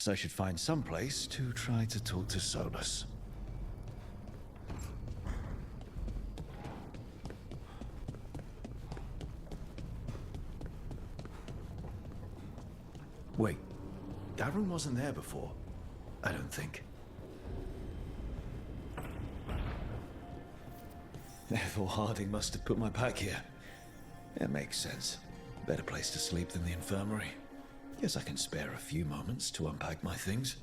So I should find some place to try to talk to Solus. Wait, that room wasn't there before. I don't think. Therefore, Harding must have put my pack here. It makes sense. Better place to sleep than the infirmary. Guess I can spare a few moments to unpack my things.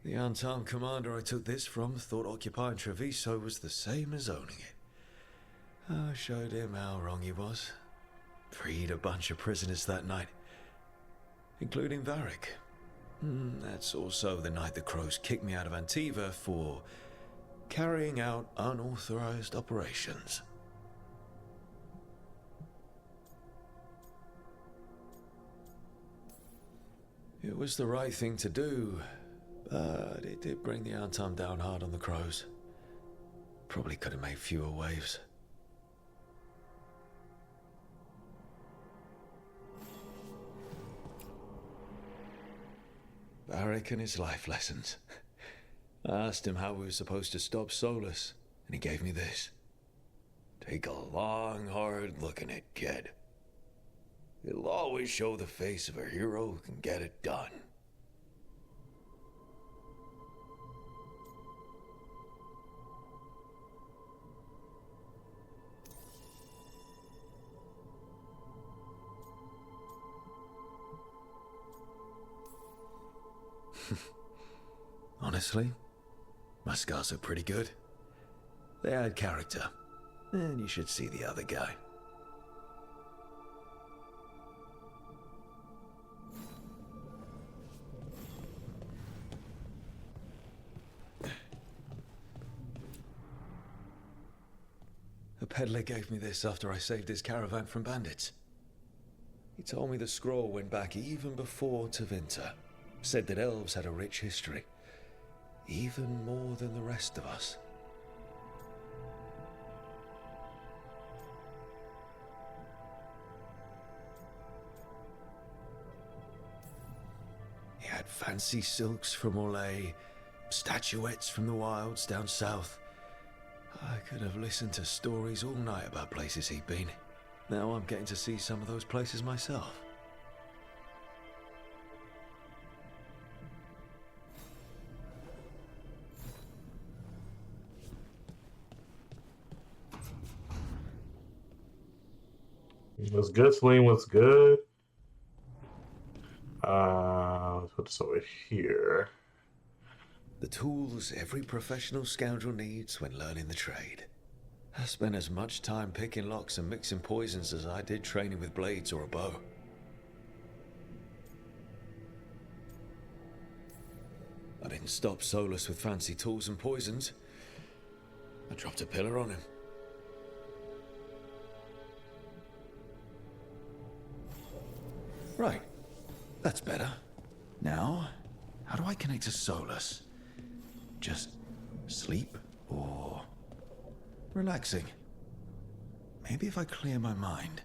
The unarmed commander I took this from thought occupying Treviso was the same as owning it. I showed him how wrong he was. Freed a bunch of prisoners that night, including Varric. That's also the night the Crows kicked me out of Antiva for carrying out unauthorized operations. It was the right thing to do, but it did bring the Antum down hard on the Crows. Probably could have made fewer waves. Varric and his life lessons. I asked him how we were supposed to stop Solus, and he gave me this. Take a long, hard look at it, kid. It'll always show the face of a hero who can get it done. Honestly, my scars are pretty good. They add character. And you should see the other guy. A peddler gave me this after I saved his caravan from bandits. He told me the scroll went back even before Tevinter. Said that elves had a rich history. Even more than the rest of us. He had fancy silks from Orlais, statuettes from the wilds down south. I could have listened to stories all night about places he'd been. Now I'm getting to see some of those places myself. What's good, Celine? What's good? Let's put this over here. The tools every professional scoundrel needs when learning the trade. I spent as much time picking locks and mixing poisons as I did training with blades or a bow. I didn't stop Solus with fancy tools and poisons. I dropped a pillar on him. Right. That's better. Now, how do I connect to Solus? Just sleep or relaxing? Maybe if I clear my mind.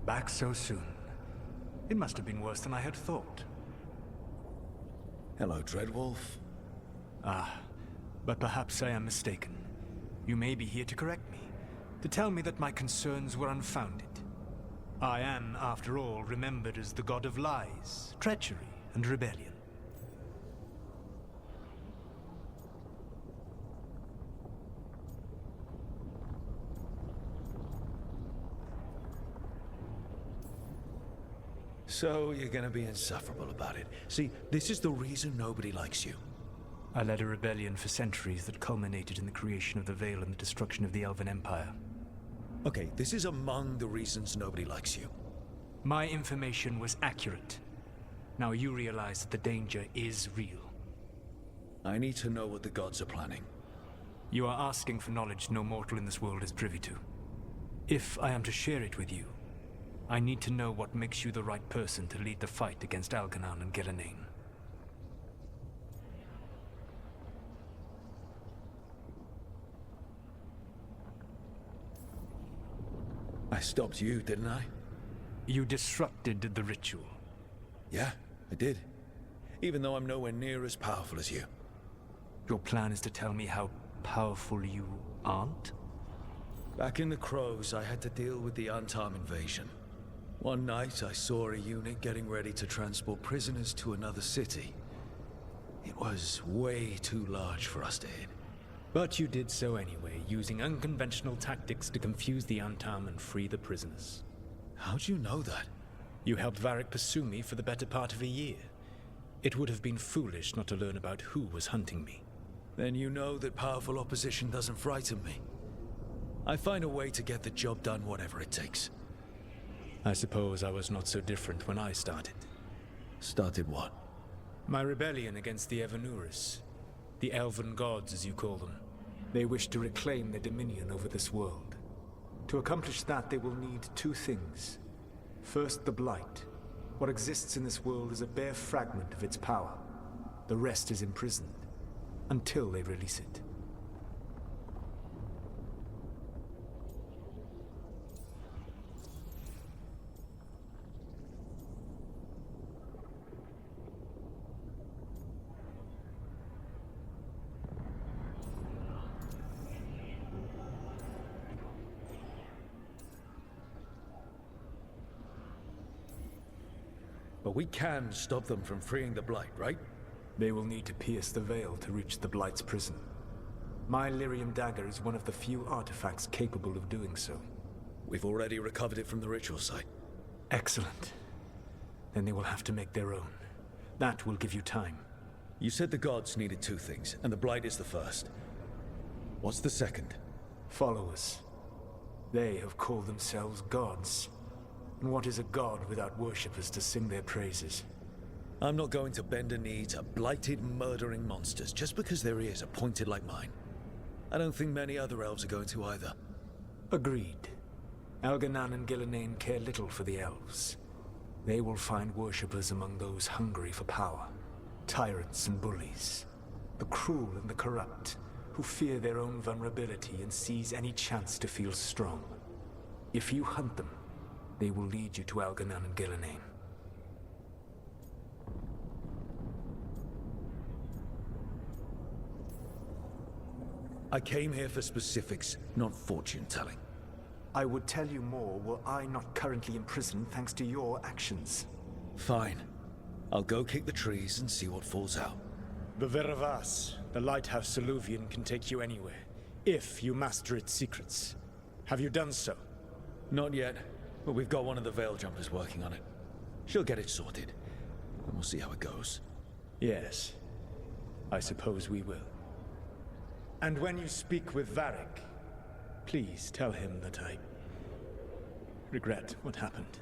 Back so soon. It must have been worse than I had thought. Hello, Dreadwolf. But perhaps I am mistaken. You may be here to correct me, to tell me that my concerns were unfounded. I am, after all, remembered as the god of lies, treachery, and rebellion. So you're gonna be insufferable about it. See, this is the reason nobody likes you. I led a rebellion for centuries that culminated in the creation of the Veil and the destruction of the Elven Empire. Okay, this is among the reasons nobody likes you. My information was accurate. Now you realize that the danger is real. I need to know what the gods are planning. You are asking for knowledge no mortal in this world is privy to. If I am to share it with you, I need to know what makes you the right person to lead the fight against Algernon and Gillenane. I stopped you, didn't I? You disrupted the ritual. Yeah, I did. Even though I'm nowhere near as powerful as you. Your plan is to tell me how powerful you aren't? Back in the Crows, I had to deal with the Untarm invasion. One night, I saw a unit getting ready to transport prisoners to another city. It was way too large for us to hit. But you did so anyway, using unconventional tactics to confuse the Untarm and free the prisoners. How'd you know that? You helped Varric pursue me for the better part of a year. It would have been foolish not to learn about who was hunting me. Then you know that powerful opposition doesn't frighten me. I find a way to get the job done whatever it takes. I suppose I was not so different when I started. Started what? My rebellion against the Evanuris. The Elven Gods, as you call them. They wish to reclaim their dominion over this world. To accomplish that, they will need two things. First, the Blight. What exists in this world is a bare fragment of its power. The rest is imprisoned, until they release it. But we can stop them from freeing the Blight, right? They will need to pierce the veil to reach the Blight's prison. My Lyrium dagger is one of the few artifacts capable of doing so. We've already recovered it from the ritual site. Excellent. Then they will have to make their own. That will give you time. You said the gods needed two things, and the Blight is the first. What's the second? Followers. They have called themselves gods. And what is a god without worshippers to sing their praises? I'm not going to bend a knee to blighted, murdering monsters just because their ears are pointed like mine. I don't think many other elves are going to either. Agreed. Algernon and Gillenane care little for the elves. They will find worshippers among those hungry for power. Tyrants and bullies. The cruel and the corrupt, who fear their own vulnerability and seize any chance to feel strong. If you hunt them, they will lead you to Algernon and Gillenane. I came here for specifics, not fortune-telling. I would tell you more were I not currently imprisoned thanks to your actions. Fine. I'll go kick the trees and see what falls out. The Veravas, the lighthouse Soluvian, can take you anywhere, if you master its secrets. Have you done so? Not yet, but we've got one of the Veil Jumpers working on it. She'll get it sorted, and we'll see how it goes. Yes, I suppose we will. And when you speak with Varric, please tell him that I regret what happened.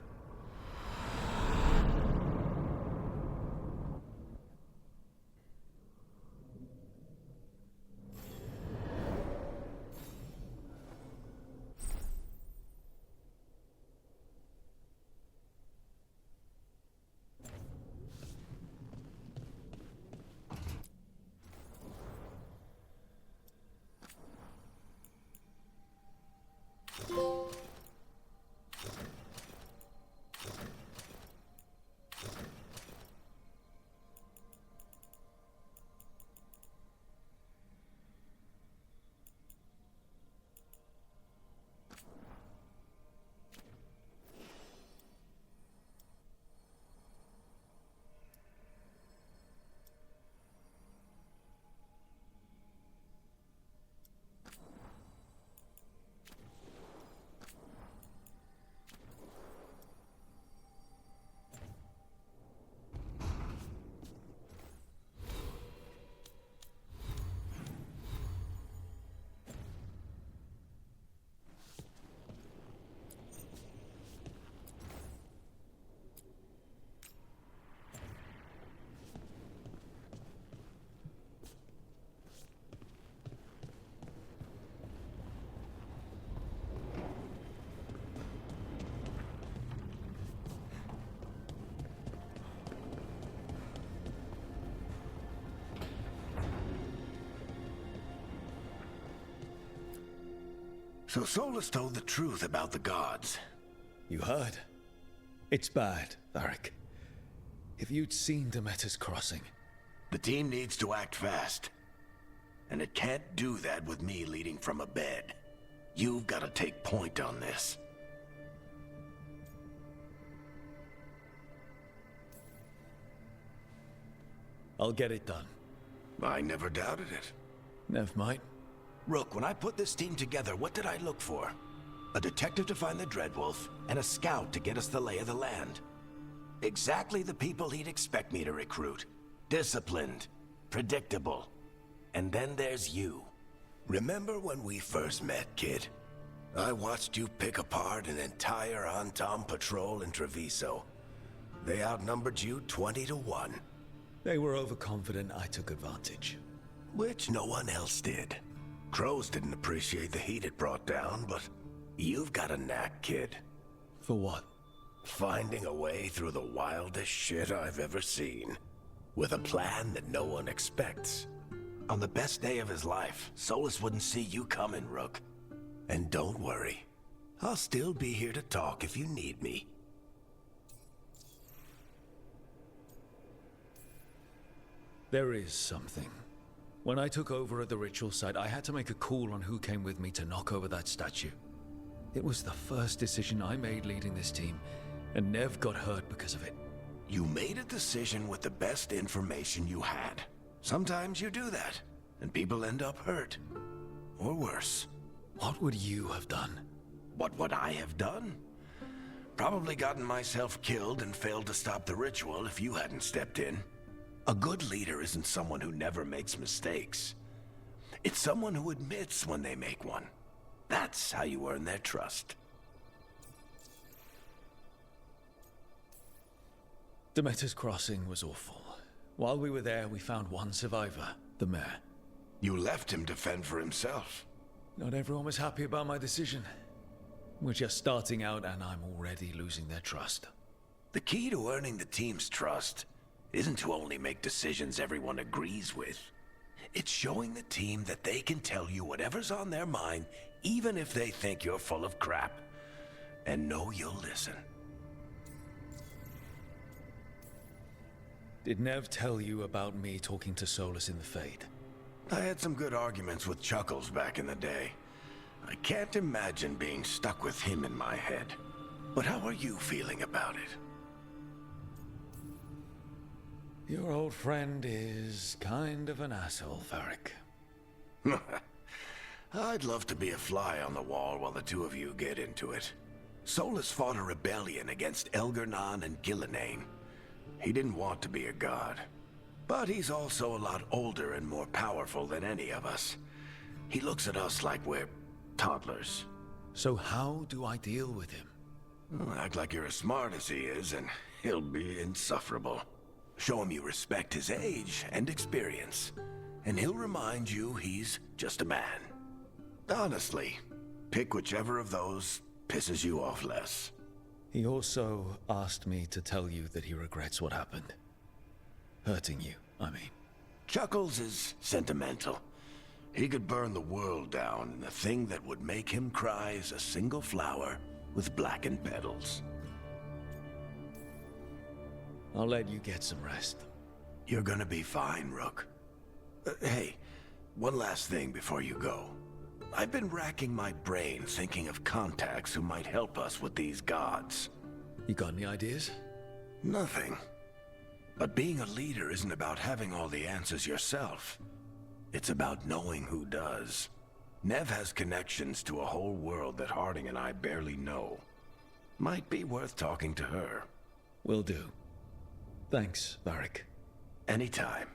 So Solus told the truth about the gods. You heard? It's bad, Varric. If you'd seen Demeter's crossing... The team needs to act fast. And it can't do that with me leading from a bed. You've got to take point on this. I'll get it done. I never doubted it. Never mind. Rook, when I put this team together, what did I look for? A detective to find the Dreadwolf, and a scout to get us the lay of the land. Exactly the people he'd expect me to recruit. Disciplined, predictable. And then there's you. Remember when we first met, kid? I watched you pick apart an entire Antom patrol in Treviso. They outnumbered you 20 to 1. They were overconfident, I took advantage. Which no one else did. Crows didn't appreciate the heat it brought down, but you've got a knack, kid. For what? Finding a way through the wildest shit I've ever seen. With a plan that no one expects. On the best day of his life, Solus wouldn't see you coming, Rook. And don't worry. I'll still be here to talk if you need me. There is something. When I took over at the ritual site, I had to make a call on who came with me to knock over that statue. It was the first decision I made leading this team, and Nev got hurt because of it. You made a decision with the best information you had. Sometimes you do that, and people end up hurt. Or worse. What would you have done? What would I have done? Probably gotten myself killed and failed to stop the ritual if you hadn't stepped in. A good leader isn't someone who never makes mistakes. It's someone who admits when they make one. That's how you earn their trust. Demeter's crossing was awful. While we were there, we found one survivor, the mayor. You left him to fend for himself. Not everyone was happy about my decision. We're just starting out and I'm already losing their trust. The key to earning the team's trust isn't to only make decisions everyone agrees with. It's showing the team that they can tell you whatever's on their mind, even if they think you're full of crap. And know you'll listen. Did Nev tell you about me talking to Solus in the Fade? I had some good arguments with Chuckles back in the day. I can't imagine being stuck with him in my head. But how are you feeling about it? Your old friend is kind of an asshole, Varric. I'd love to be a fly on the wall while the two of you get into it. Solus fought a rebellion against Elgar'nan and Gillenane. He didn't want to be a god. But he's also a lot older and more powerful than any of us. He looks at us like we're toddlers. So how do I deal with him? Well, act like you're as smart as he is, and he'll be insufferable. Show him you respect his age and experience, and he'll remind you he's just a man. Honestly, pick whichever of those pisses you off less. He also asked me to tell you that he regrets what happened. Hurting you, I mean. Chuckles is sentimental. He could burn the world down, and the thing that would make him cry is a single flower with blackened petals. I'll let you get some rest. You're gonna be fine, Rook. Hey, one last thing before you go. I've been racking my brain thinking of contacts who might help us with these gods. You got any ideas? Nothing. But being a leader isn't about having all the answers yourself. It's about knowing who does. Nev has connections to a whole world that Harding and I barely know. Might be worth talking to her. Will do. Thanks, Varric. Anytime.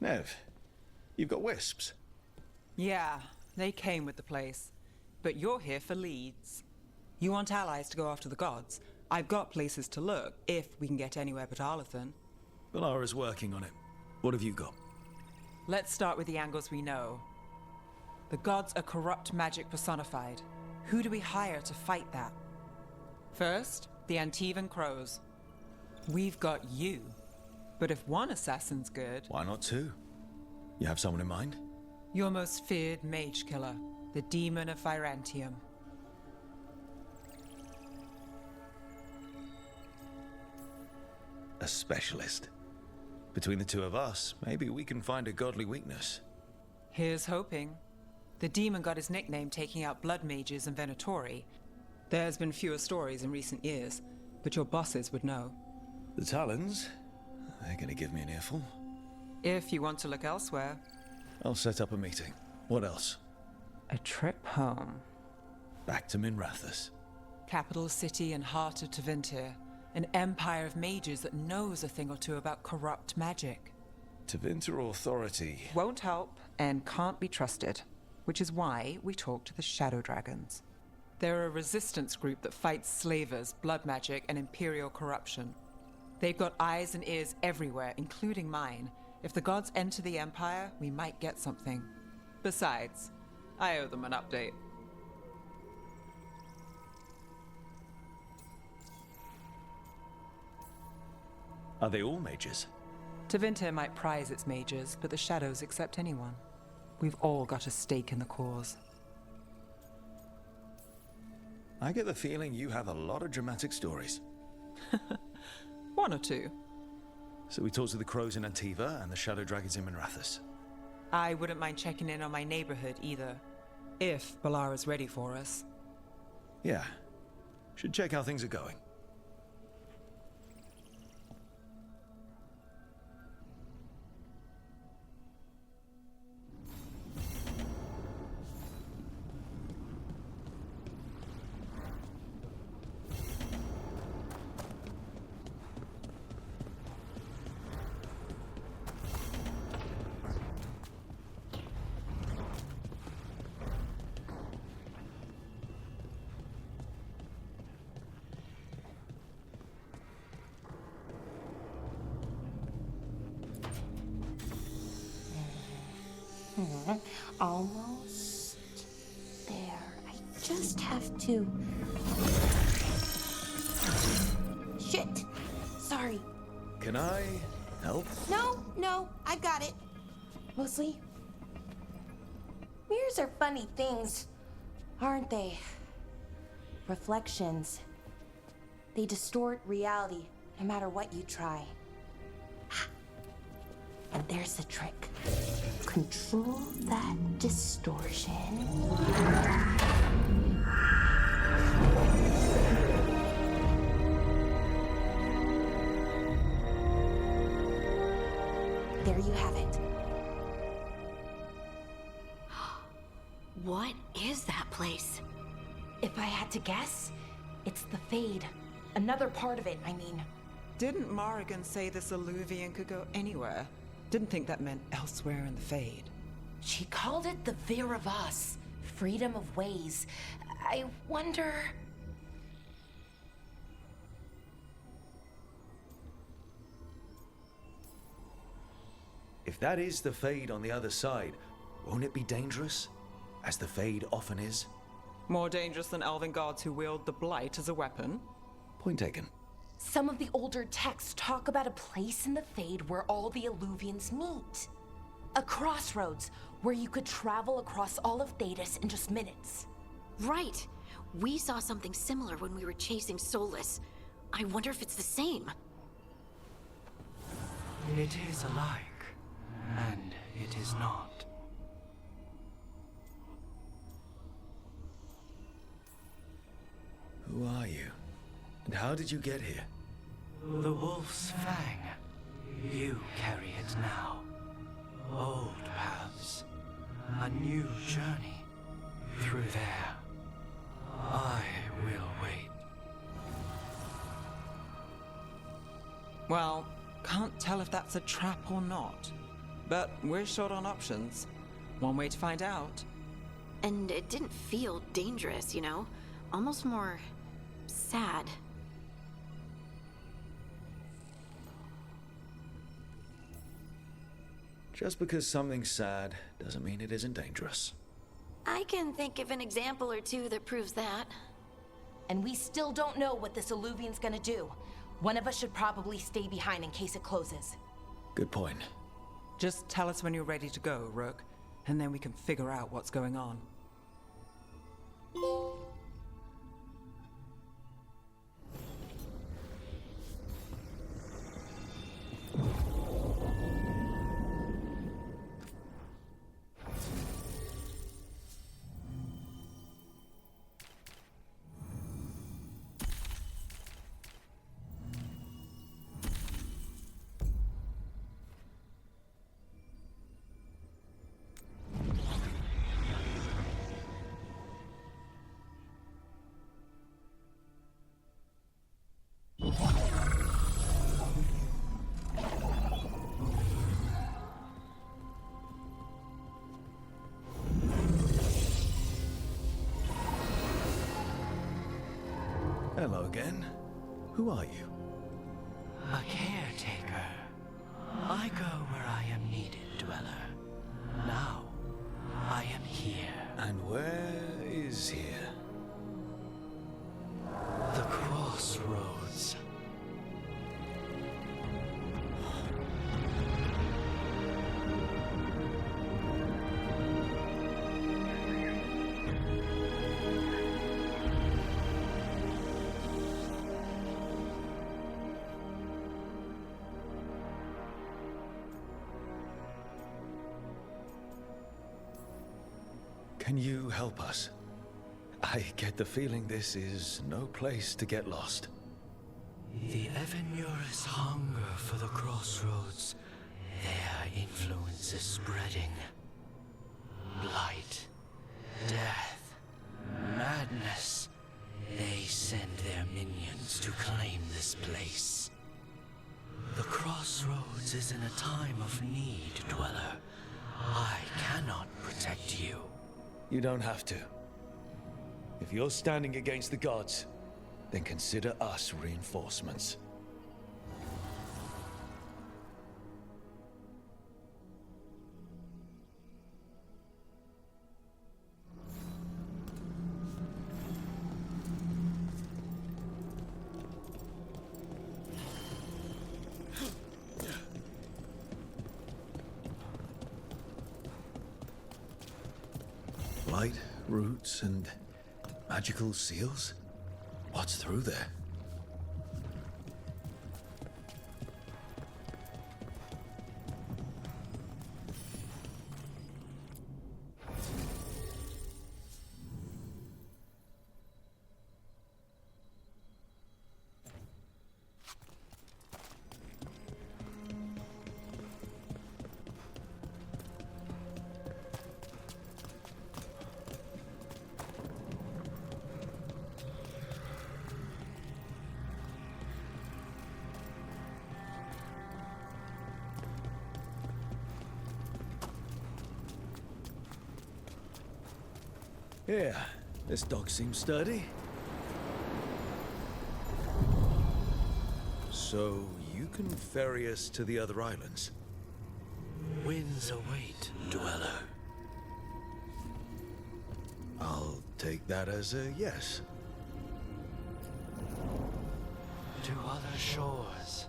Nev, you've got wisps. Yeah, they came with the place. But you're here for leads. You want allies to go after the gods? I've got places to look, if we can get anywhere but Arlathan. Valara's working on it. What have you got? Let's start with the angles we know. The gods are corrupt magic personified. Who do we hire to fight that? First, the Antivan Crows. We've got you. But if one assassin's good... Why not two? You have someone in mind? Your most feared mage killer, the Demon of Virantium. A specialist. Between the two of us, maybe we can find a godly weakness. Here's hoping. The demon got his nickname taking out blood mages and Venatori. There's been fewer stories in recent years, but your bosses would know. The Talons? They're gonna give me an earful. If you want to look elsewhere. I'll set up a meeting. What else? A trip home. Back to Minrathous. Capital city and heart of Tevinter. An empire of mages that knows a thing or two about corrupt magic. Tevinter Authority. Won't help and can't be trusted, which is why we talk to the Shadow Dragons. They're a resistance group that fights slavers, blood magic, and imperial corruption. They've got eyes and ears everywhere, including mine. If the gods enter the Empire, we might get something. Besides, I owe them an update. Are they all mages? Tevinter might prize its mages, but the Shadows accept anyone. We've all got a stake in the cause. I get the feeling you have a lot of dramatic stories. One or two. So we talk to the Crows in Antiva and the Shadow Dragons in Minrathous. I wouldn't mind checking in on my neighborhood either. If Balara's ready for us. Yeah. Should check how things are going. Almost there. I just have to... Shit! Sorry. Can I help? No, I've got it. Mostly. Mirrors are funny things, aren't they? Reflections. They distort reality, no matter what you try. And there's the trick. Control that distortion. There you have it. What is that place? If I had to guess, it's the Fade. Another part of it, I mean. Didn't Morrigan say this Alluvian could go anywhere? Didn't think that meant elsewhere in the Fade. She called it the Vir of Us, freedom of ways. I wonder... If that is the Fade on the other side, won't it be dangerous? As the Fade often is? More dangerous than elven gods who wield the Blight as a weapon? Point taken. Some of the older texts talk about a place in the Fade where all the Alluvians meet. A crossroads where you could travel across all of Thedas in just minutes. Right. We saw something similar when we were chasing Solus. I wonder if it's the same. It is alike, and it is not. Who are you? And how did you get here? The Wolf's Fang. You carry it now. Old paths. A new journey. Through there. I will wait. Well, can't tell if that's a trap or not. but we're short on options. One way to find out. And it didn't feel dangerous, you know? Almost more sad. Just because something's sad doesn't mean it isn't dangerous. I can think of an example or two that proves that. And we still don't know what this alluvian's gonna do. One of us should probably stay behind in case it closes. Good point. Just tell us when you're ready to go, Rook, and then we can figure out what's going on. Hello again. Who are you? A caretaker. I go where I am needed, Dweller. Now, I am here. And where is here? The crossroads. Can you help us? I get the feeling this is no place to get lost. The Evenurus hunger for the crossroads. Their influence is spreading. Blight, death, madness. They send their minions to claim this place. The crossroads is in a time of need, Dweller. I cannot protect you. You don't have to. If you're standing against the gods, then consider us reinforcements. Light, roots, and magical seals? What's through there? Yeah, this dog seems sturdy. So, you can ferry us to the other islands? Winds await, Dweller. I'll take that as a yes. To other shores.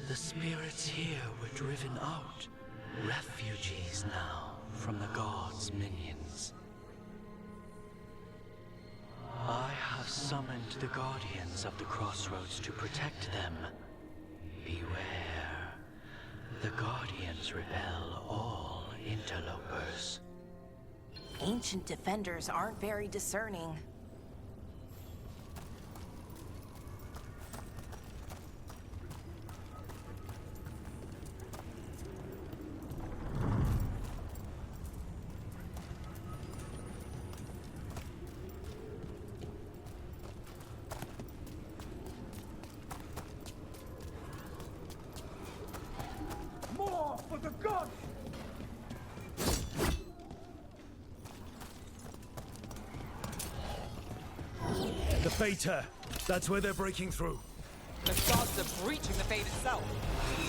The spirits here were driven out, refugees now from the gods' minions. I have summoned the guardians of the crossroads to protect them. Beware. The guardians repel all interlopers. Ancient defenders aren't very discerning. Beta, that's where they're breaking through. The gods are breaching the fate itself.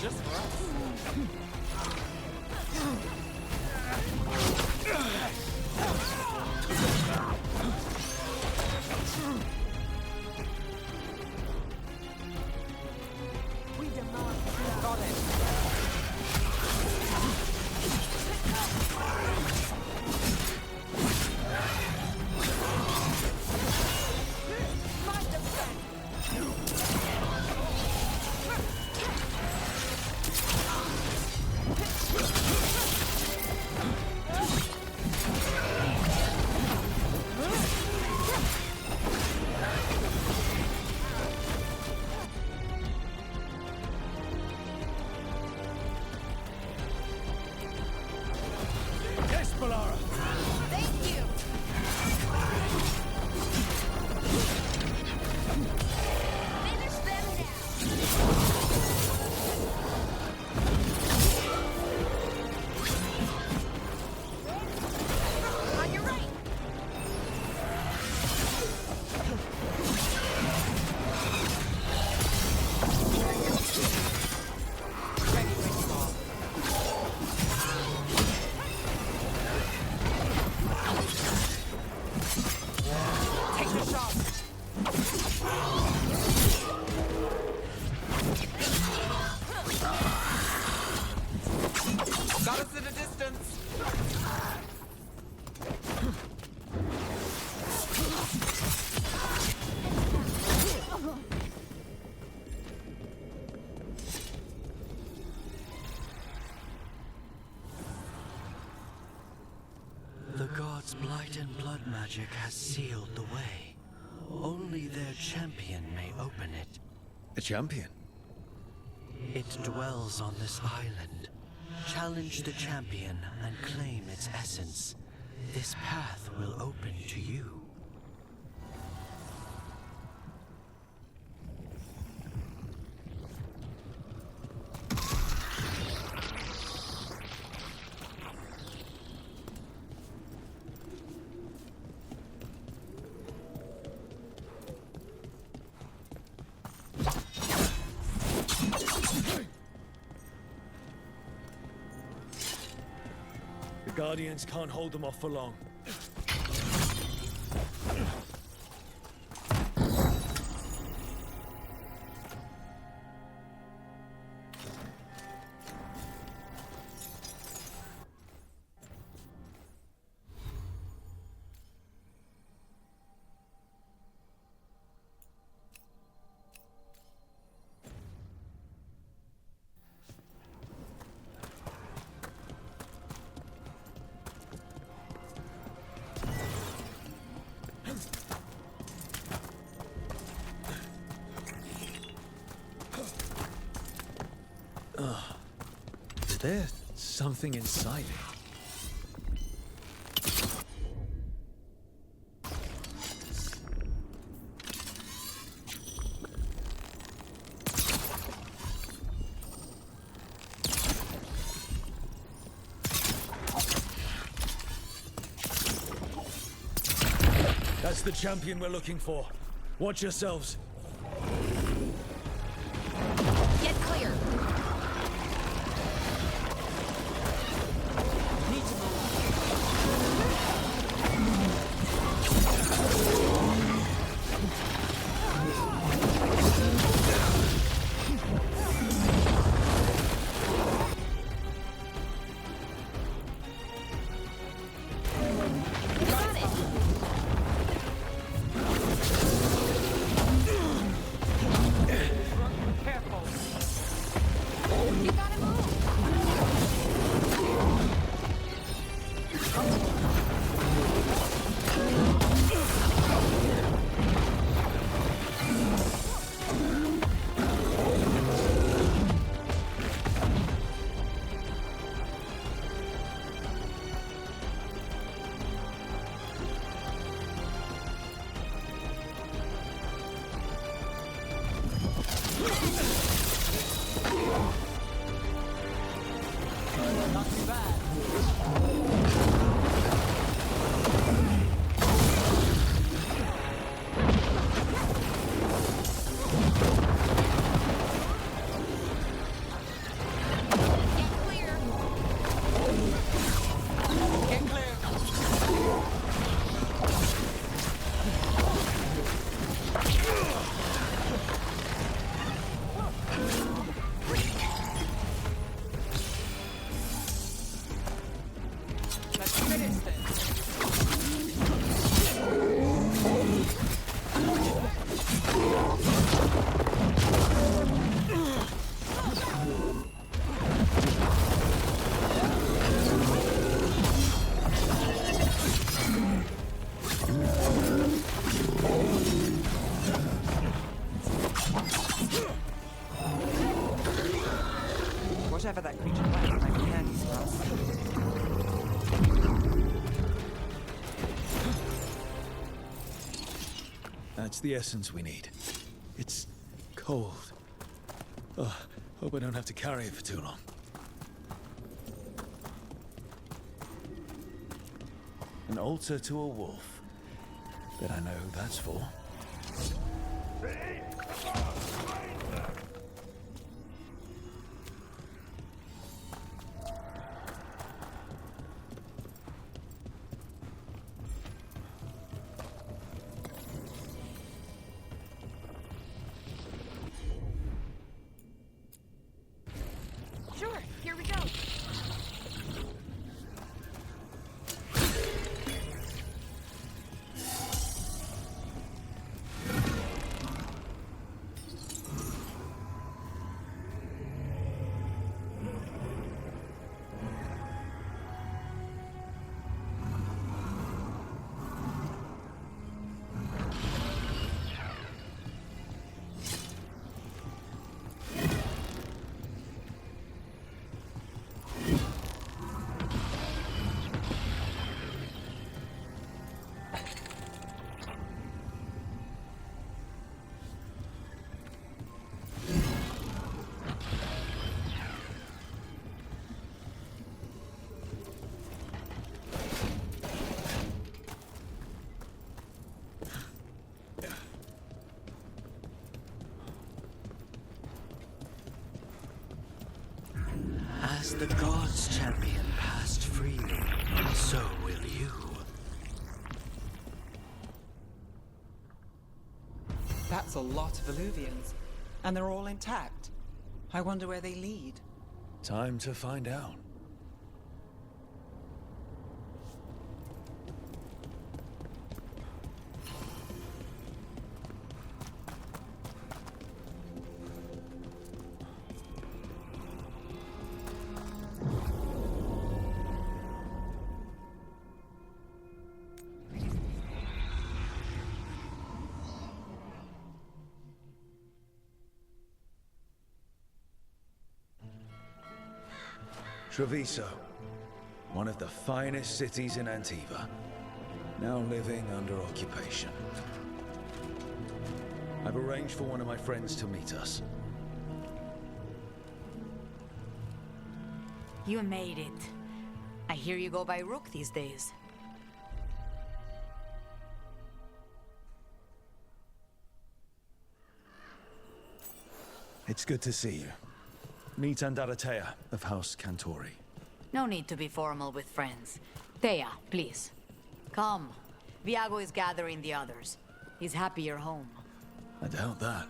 Just for us. We demand. Got it. Thank you. Finish them now. On your right. Ready, Veilguard. Take the shot. Got us at a distance. The gods' blight and blood magic has sealed the way. Only their champion may open it. A champion? It dwells on this island. Challenge the champion and claim its essence. This path will open to you. The Guardians can't hold them off for long. Is there something inside it? That's the champion we're looking for. Watch yourselves. Get clear. Need to move. Got it. That's the essence we need. It's cold. Oh, hope I don't have to carry it for too long. An altar to a wolf. Bet I know who that's for. Sure, here we go. As the gods' champion passed freely, so will you. That's a lot of Illuvians. And they're all intact. I wonder where they lead. Time to find out. Treviso, one of the finest cities in Antiva, now living under occupation. I've arranged for one of my friends to meet us. You made it. I hear you go by Rook these days. It's good to see you. Meet Andaratea of House Cantori. No need to be formal with friends. Thea, please. Come. Viago is gathering the others. He's happy you're home. I doubt that.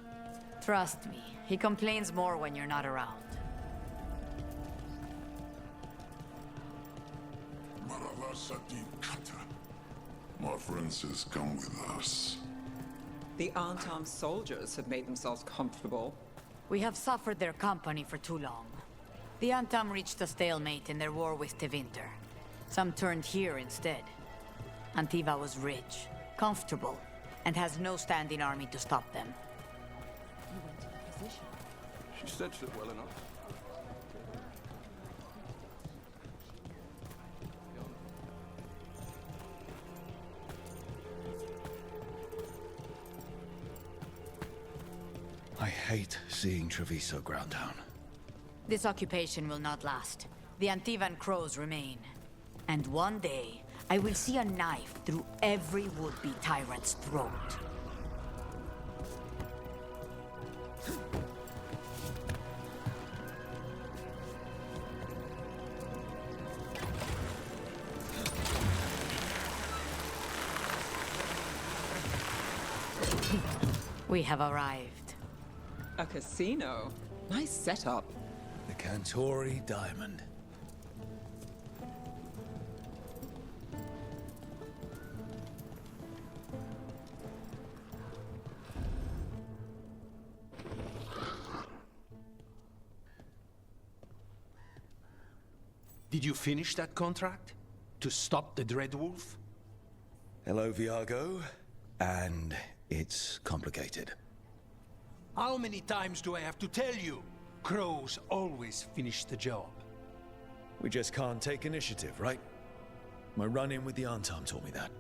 Trust me, he complains more when you're not around. My friend says come with us. The unarmed soldiers have made themselves comfortable. We have suffered their company for too long. The Antam reached a stalemate in their war with Tevinter. Some turned here instead. Antiva was rich, comfortable, and has no standing army to stop them. You went to the position. She stitched it well enough. I hate seeing Treviso ground down. This occupation will not last. The Antivan crows remain. And one day, I will see a knife through every would-be tyrant's throat. We have arrived. A casino? Nice setup. The Cantori Diamond. Did you finish that contract? To stop the Dreadwolf? Hello, Viago. And it's complicated. How many times do I have to tell you? Crows always finish the job. We just can't take initiative, right? My run-in with the Antam taught me that.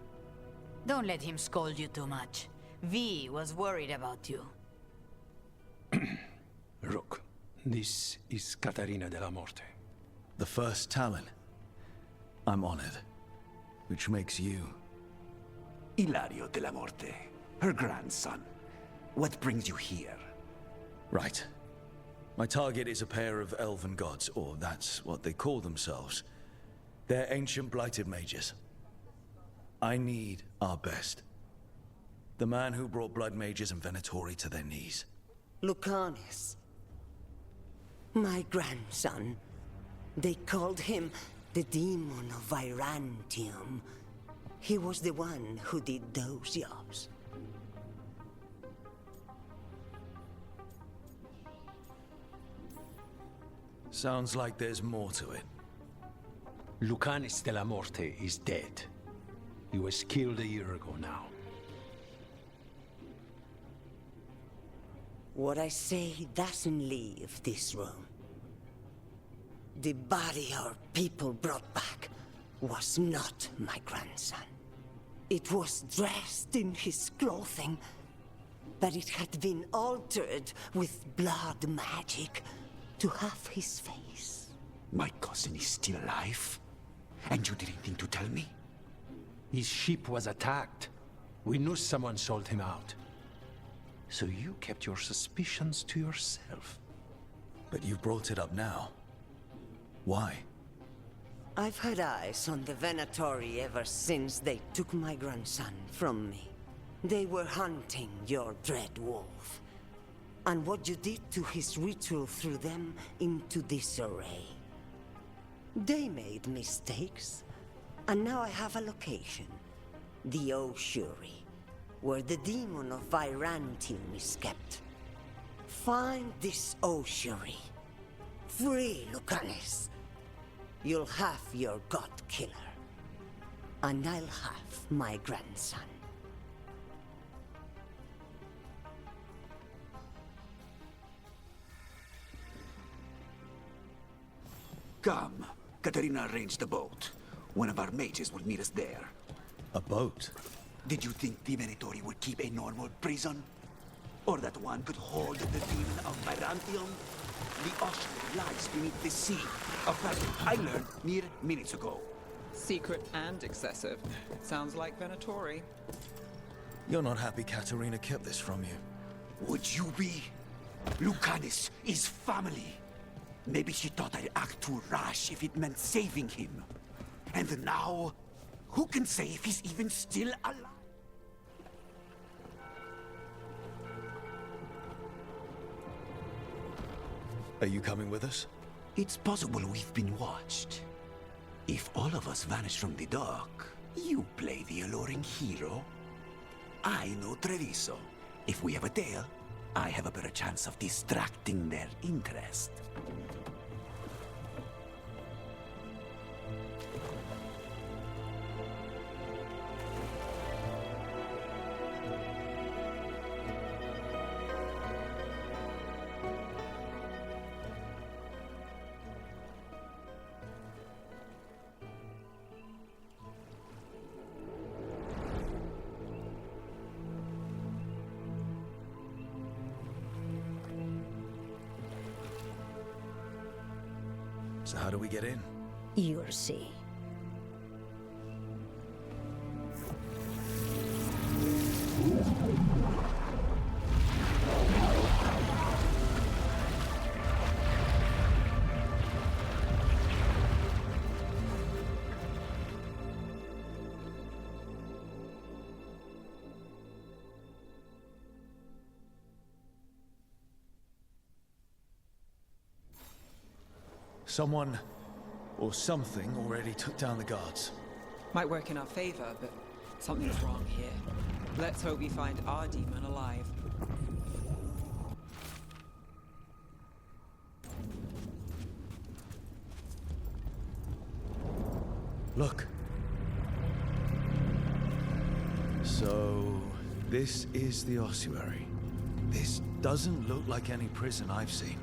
Don't let him scold you too much. V was worried about you. Rook, this is Catarina de la Morte. The first Talon. I'm honored. Which makes you... Ilario de la Morte, her grandson. What brings you here? Right. My target is a pair of elven gods, or that's what they call themselves. They're ancient blighted mages. I need our best. The man who brought blood mages and Venatori to their knees. Lucanus. My grandson. They called him the Demon of Virantium. He was the one who did those jobs. Sounds like there's more to it. Lucanus de la Morte is dead. He was killed a year ago now. What I say doesn't leave this room. The body our people brought back was not my grandson. It was dressed in his clothing, but it had been altered with blood magic to have his face. My cousin is still alive? And you didn't think to tell me? His ship was attacked. We knew someone sold him out. So you kept your suspicions to yourself. But you've brought it up now. Why? I've had eyes on the Venatori ever since they took my grandson from me. They were hunting your dread wolf. And what you did to his ritual threw them into disarray. They made mistakes, and now I have a location. The Ossuary, where the demon of Virantium is kept. Find this Ossuary. Free Lucanus. You'll have your god killer. And I'll have my grandson. Come. Katarina arranged a boat. One of our mages will meet us there. A boat? Did you think the Venatori would keep a normal prison? Or that one could hold the demon of Virantium? The ossuary lies beneath the sea. A fact I learned mere minutes ago. Secret and excessive. Sounds like Venatori. You're not happy Katarina kept this from you. Would you be? Lucanus is family. Maybe she thought I'd act too rash if it meant saving him. And now, who can say if he's even still alive? Are you coming with us? It's possible we've been watched. If all of us vanish from the dock, you play the alluring hero. I know Treviso. If we have a tail, I have a better chance of distracting their interest. So how do we get in? You'll see. Someone or something already took down the guards. Might work in our favor, but something's wrong here. Let's hope we find our demon alive. Look. So, this is the ossuary. This doesn't look like any prison I've seen.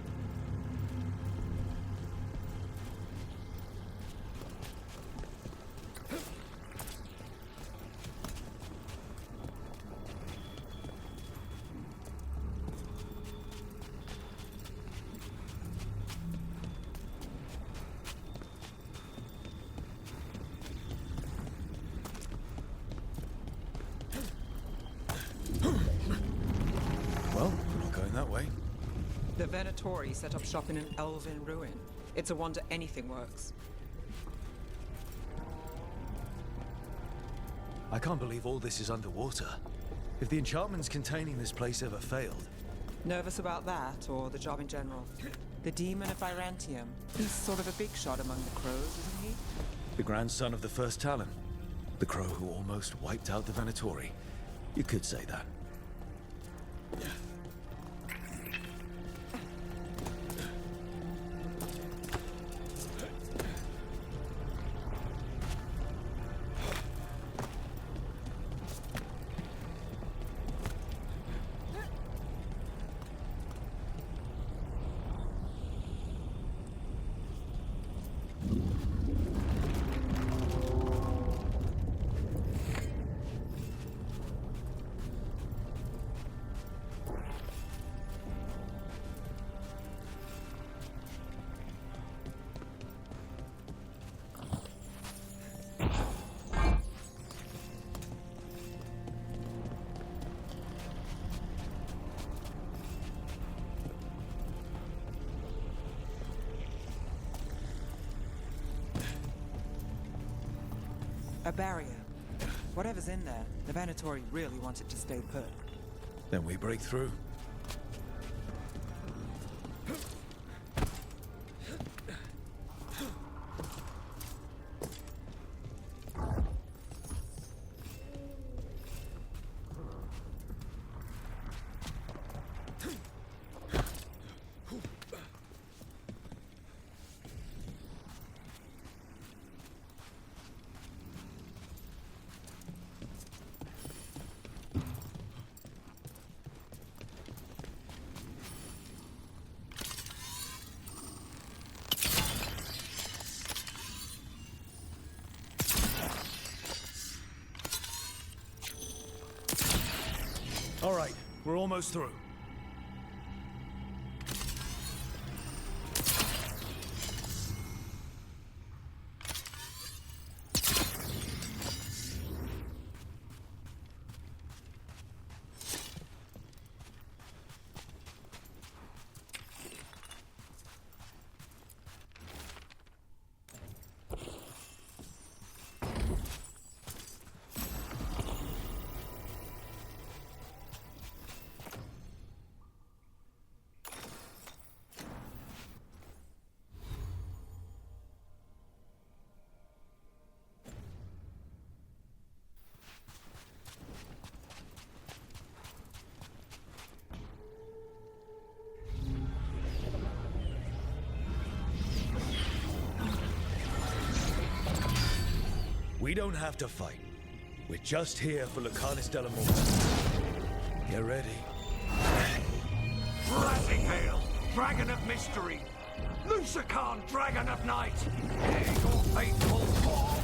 The Venatori set up shop in an elven ruin. It's a wonder anything works. I can't believe all this is underwater. If the enchantments containing this place ever failed... Nervous about that, or the job in general? The demon of Byrantium. He's sort of a big shot among the crows, isn't he? The grandson of the first Talon. The crow who almost wiped out the Venatori. You could say that. A barrier. Whatever's in there, the Venatori really want it to stay put. Then we break through. All right, we're almost through. We don't have to fight. We're just here for Lucanus Delamorte. Get ready. Rising Hail, Dragon of Mystery! Lucican, Dragon of Night! Hear your faithful call!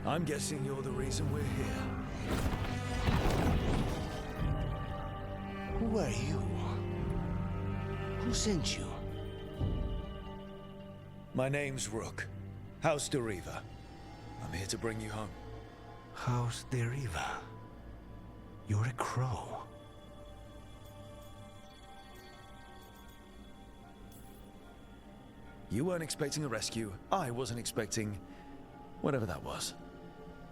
I'm guessing you're the reason we're here. Who are you? Who sent you? My name's Rook. House Deriva. I'm here to bring you home. House Deriva. You're a crow. You weren't expecting a rescue. I wasn't expecting... whatever that was.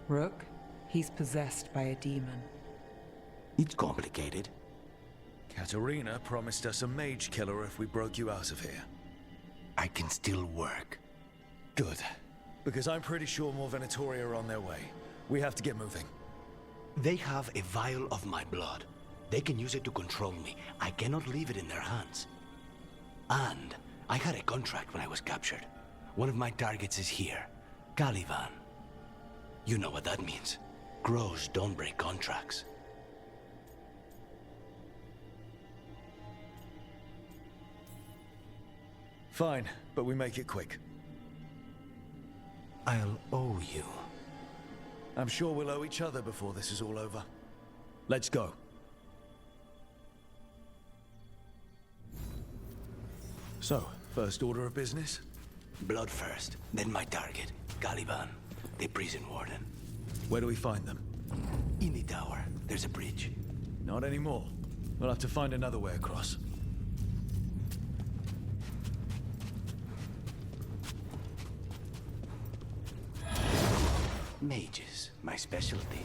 Rook, he's possessed by a demon. It's complicated. Katerina promised us a mage killer if we broke you out of here. I can still work. Good. Because I'm pretty sure more Venatori are on their way. We have to get moving. They have a vial of my blood. They can use it to control me. I cannot leave it in their hands. And I had a contract when I was captured. One of my targets is here. Caliban. You know what that means. Crows don't break contracts. Fine, but we make it quick. I'll owe you. I'm sure we'll owe each other before this is all over. Let's go. So, first order of business? Blood first, then my target, Caliban, the prison warden. Where do we find them? In the tower, there's a bridge. Not anymore. We'll have to find another way across. Mages, my specialty.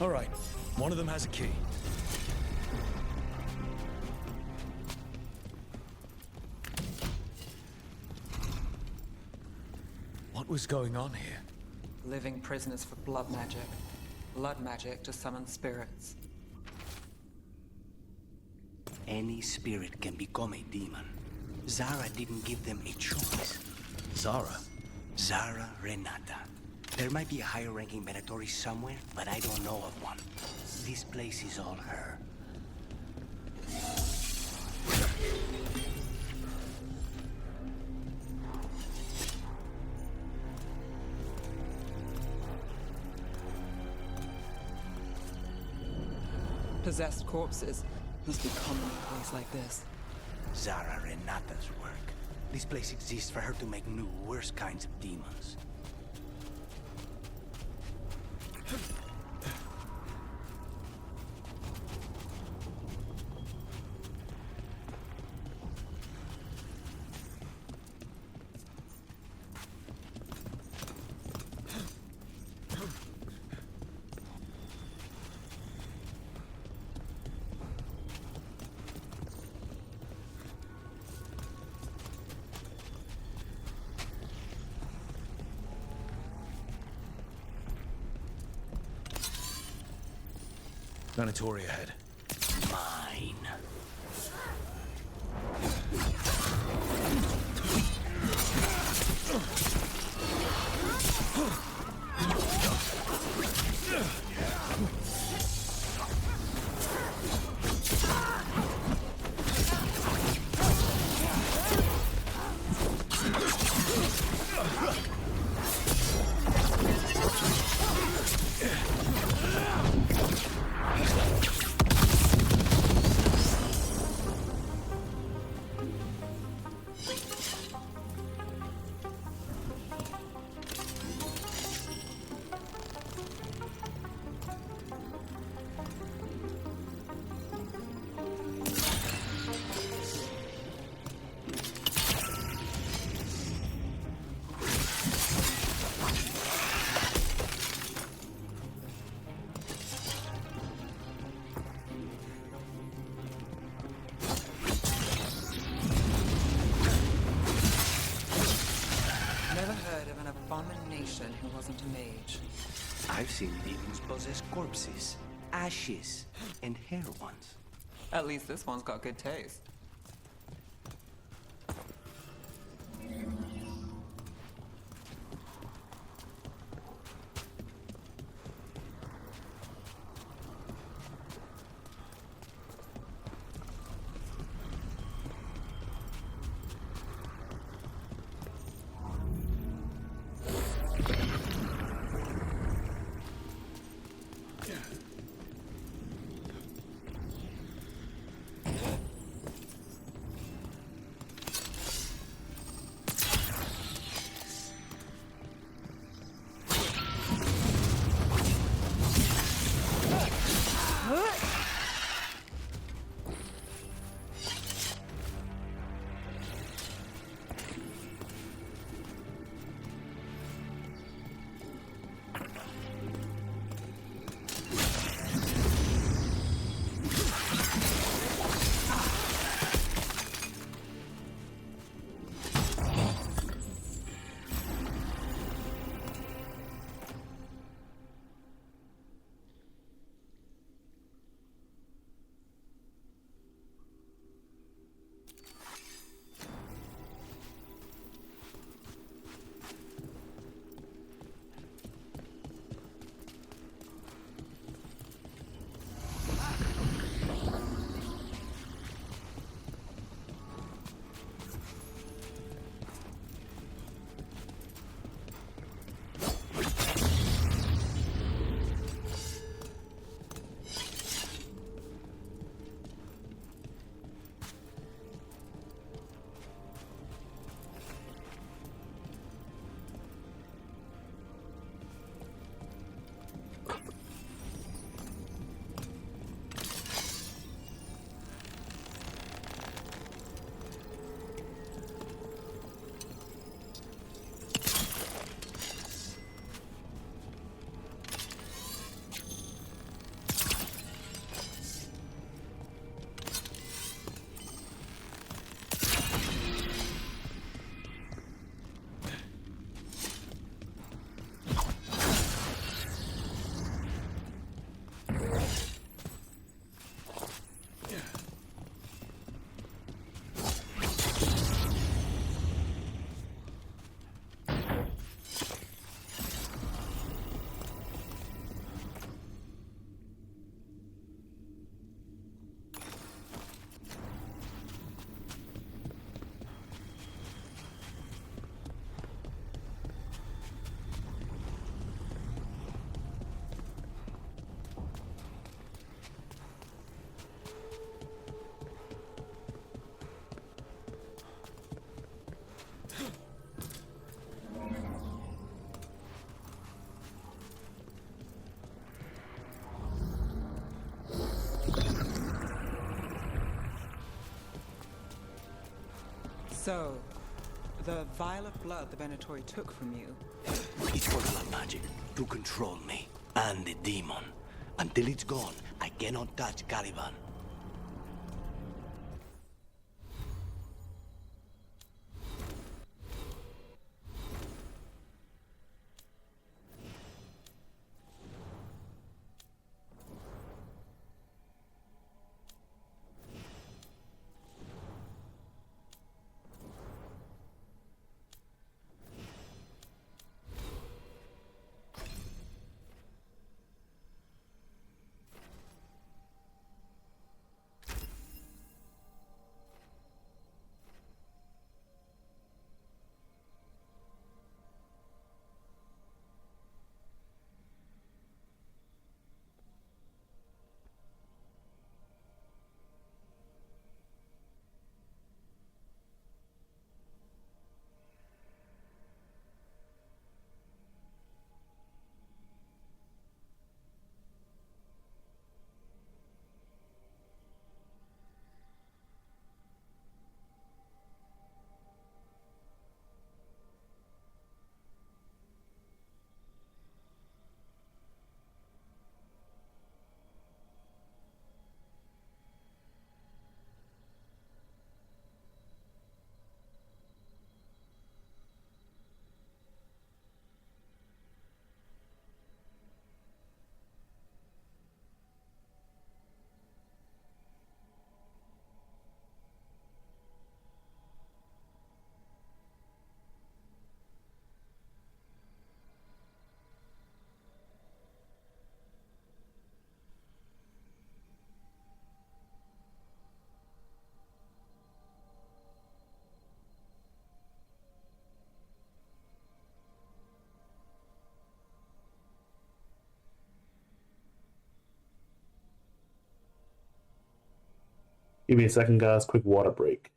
All right, one of them has a key. What was going on here? Living prisoners for blood magic. Blood magic to summon spirits. Any spirit can become a demon. Zara didn't give them a choice. Zara? Zara Renata. There might be a higher-ranking Venatori somewhere, but I don't know of one. This place is all her. Possessed corpses must be common in a place like this. Zara Renata's work. This place exists for her to make new, worse kinds of demons. Venatori ahead. Mine. Who wasn't a mage. I've seen demons possess corpses, ashes, and hair ones. At least this one's got good taste. So, the vial of blood the Venatori took from you. It's for blood magic, to control me, and the demon. Until it's gone, I cannot touch Caliban. Give me a second, guys. Quick water break.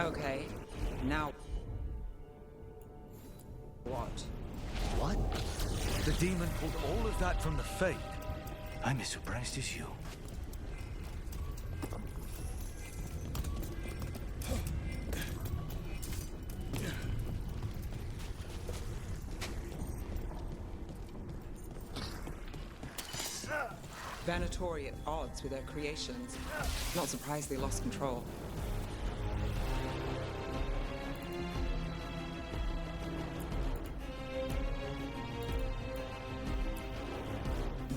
Okay, now... what? What? The demon pulled all of that from the Fade. I'm as surprised as you. Venatori at odds with their creations. Not surprised they lost control.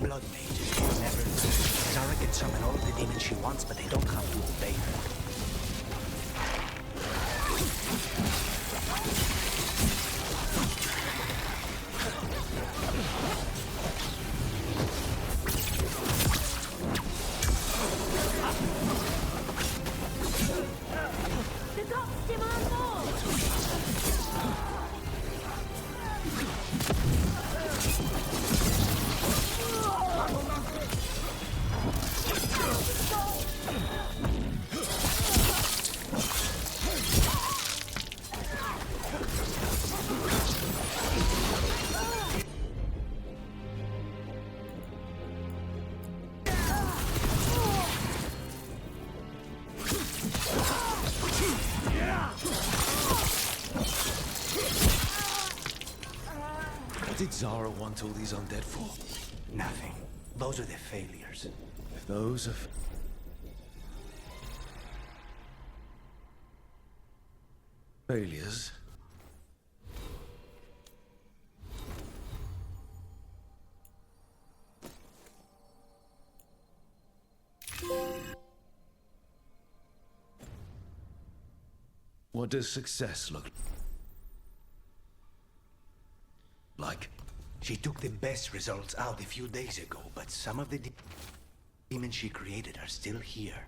Blood mages can never lose. Zara can summon all of the demons she wants, but they don't have to obey her. What did Zara want all these undead for? Nothing. Those are the failures. Those are... failures? What does success look like? She took the best results out a few days ago, but some of the demons she created are still here.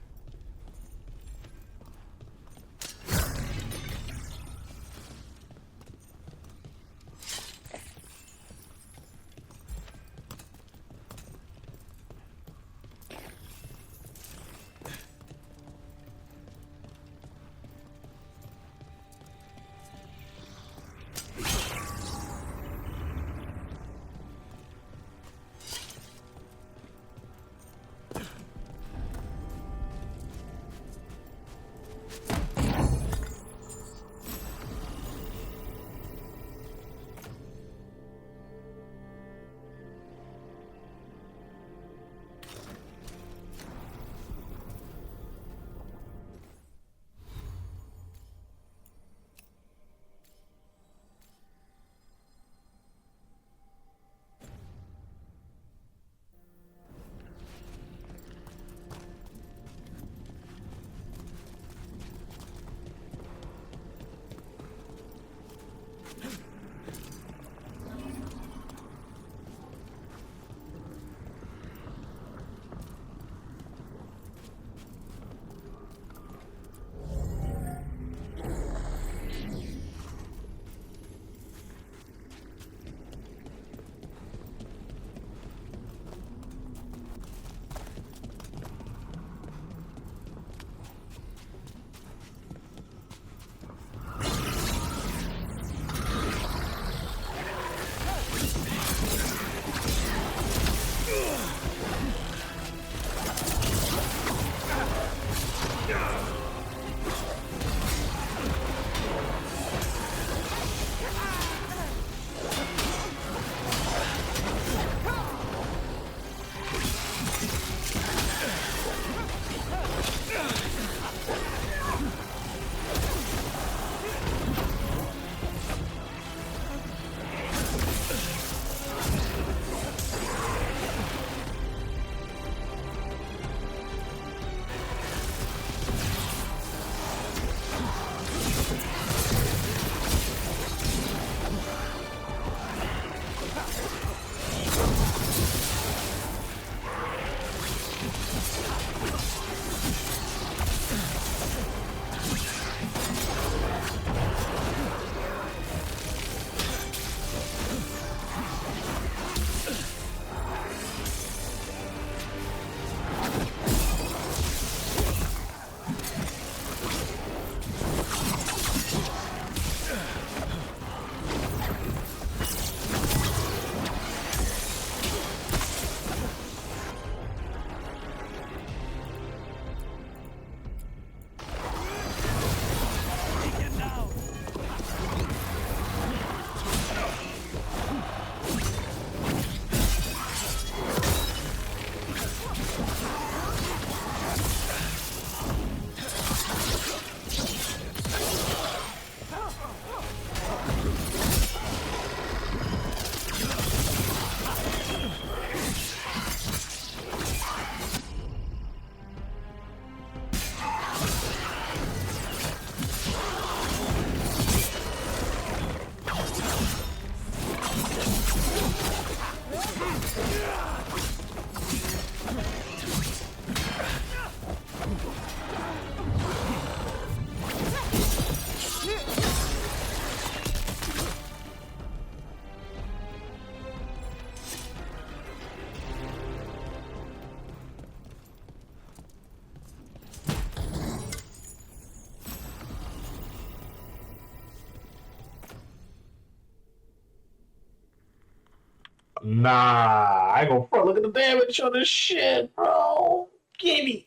Nah, I ain't gonna front. Look at the damage on this shit, bro. Gimme.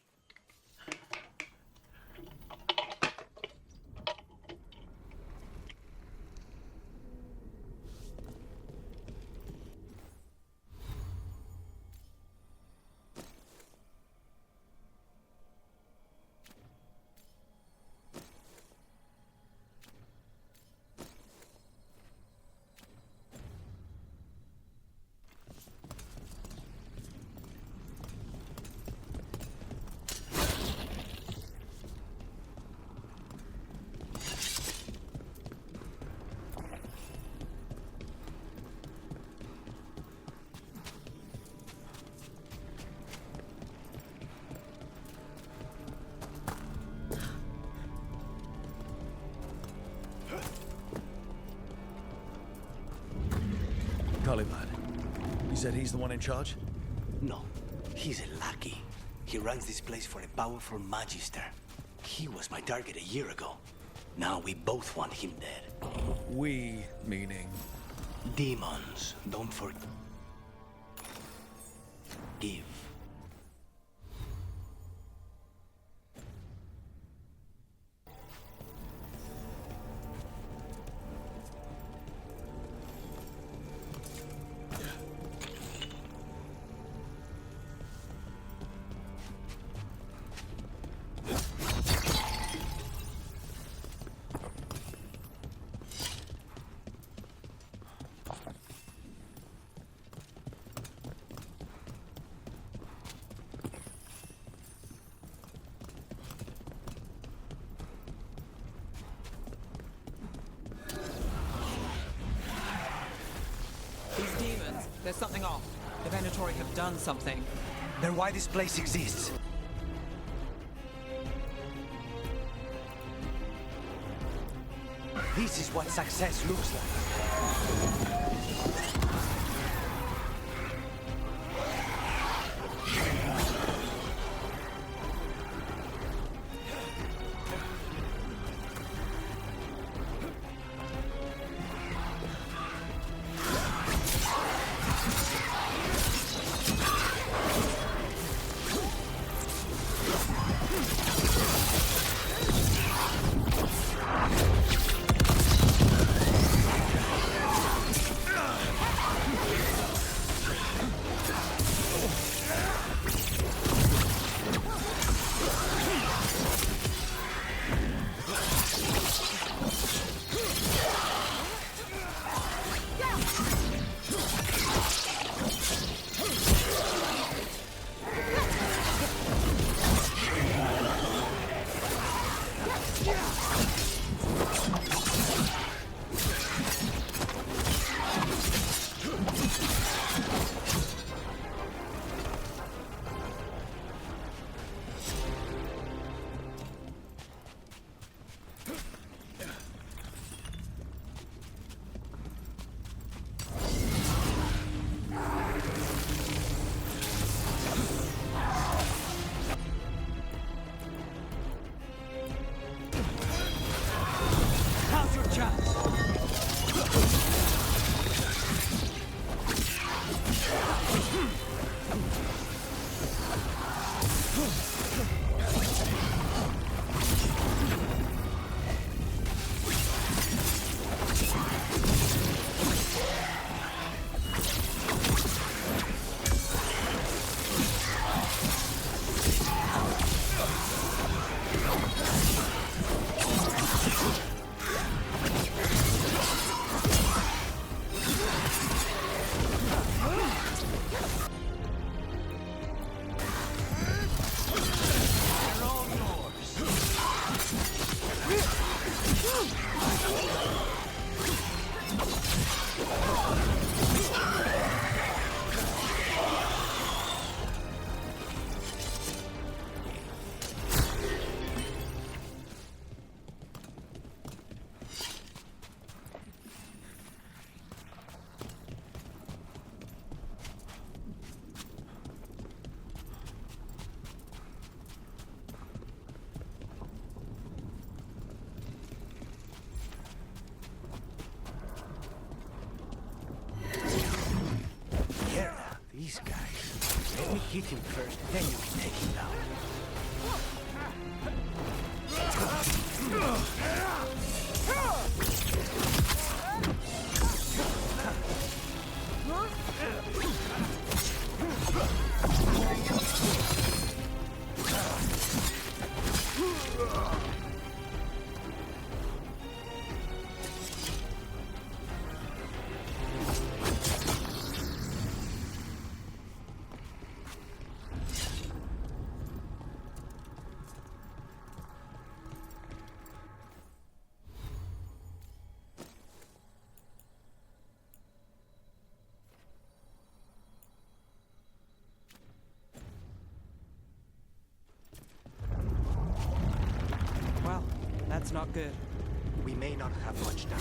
Caliban. You said he's the one in charge? No, he's a lackey. He runs this place for a powerful magister. He was my target a year ago. Now we both want him dead. We, meaning? Demons, don't forgive. These demons, there's something off. The Venatori have done something. They're why this place exists. This is what success looks like. Let me hit him first, then you can take him down. Well, that's not good. We may not have much time.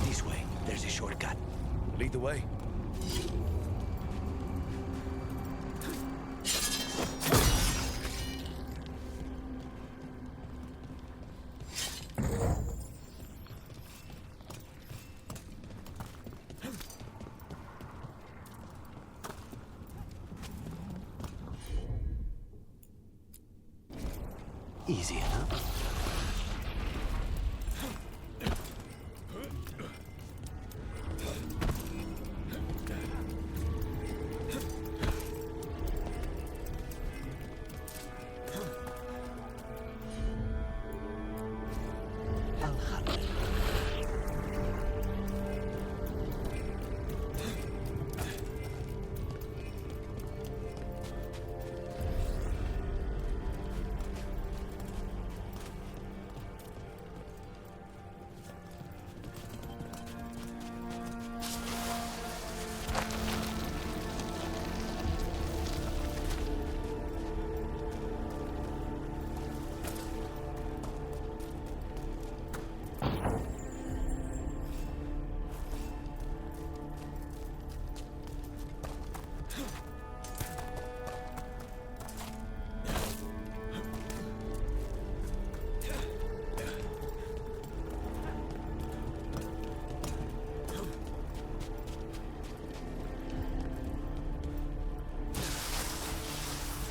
This way, there's a shortcut. Lead the way. Easy enough.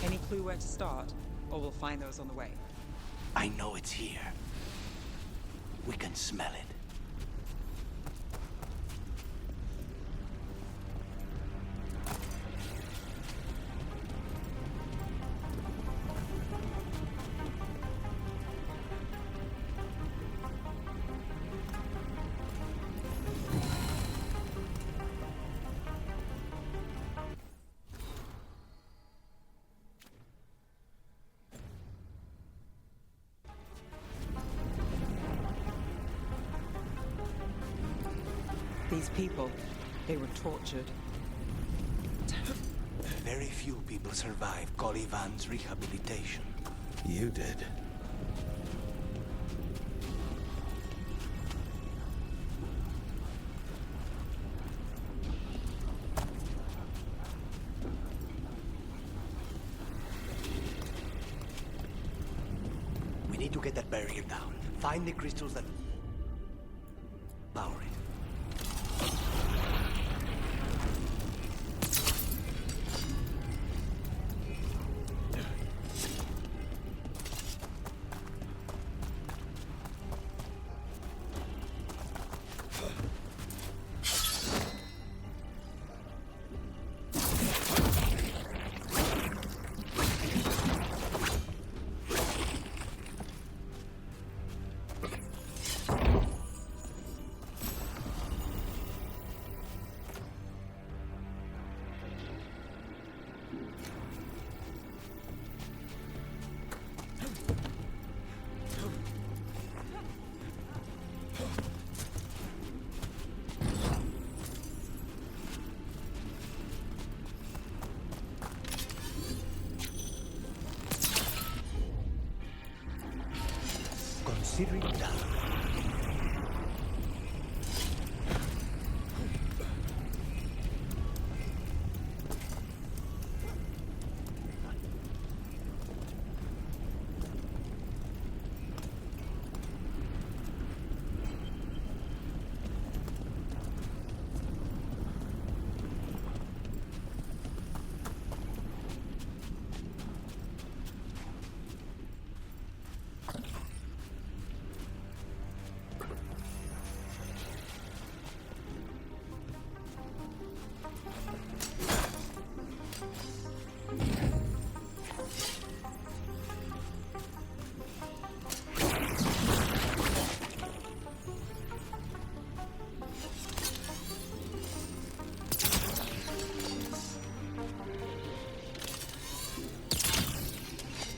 Any clue where to start, or we'll find those on the way? I know it's here. We can smell it. These people, they were tortured. Very few people survive Colivan's rehabilitation. You did. We need to get that barrier down. Find the crystals that power it. Consider it done.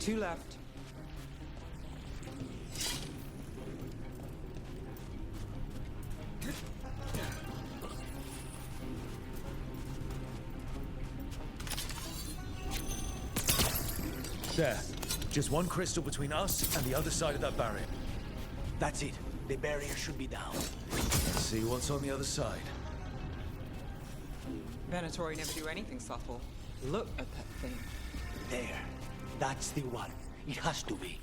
2 left. There. Just one crystal between us and the other side of that barrier. That's it. The barrier should be down. Let's see what's on the other side. Venatori never do anything subtle. Look at that thing. There. That's the one. It has to be.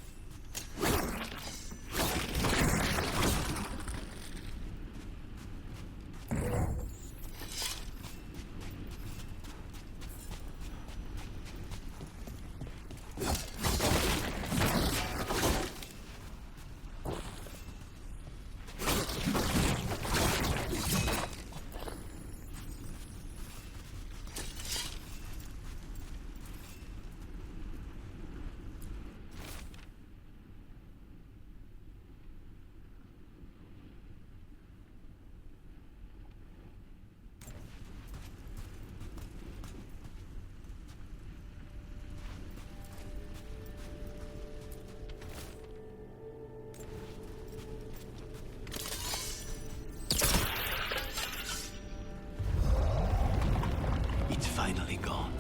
Finally gone.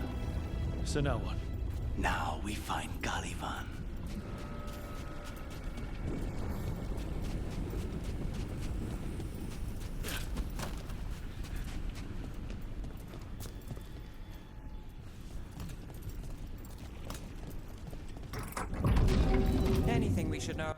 So now what? Now we find Caliban. Anything we should know?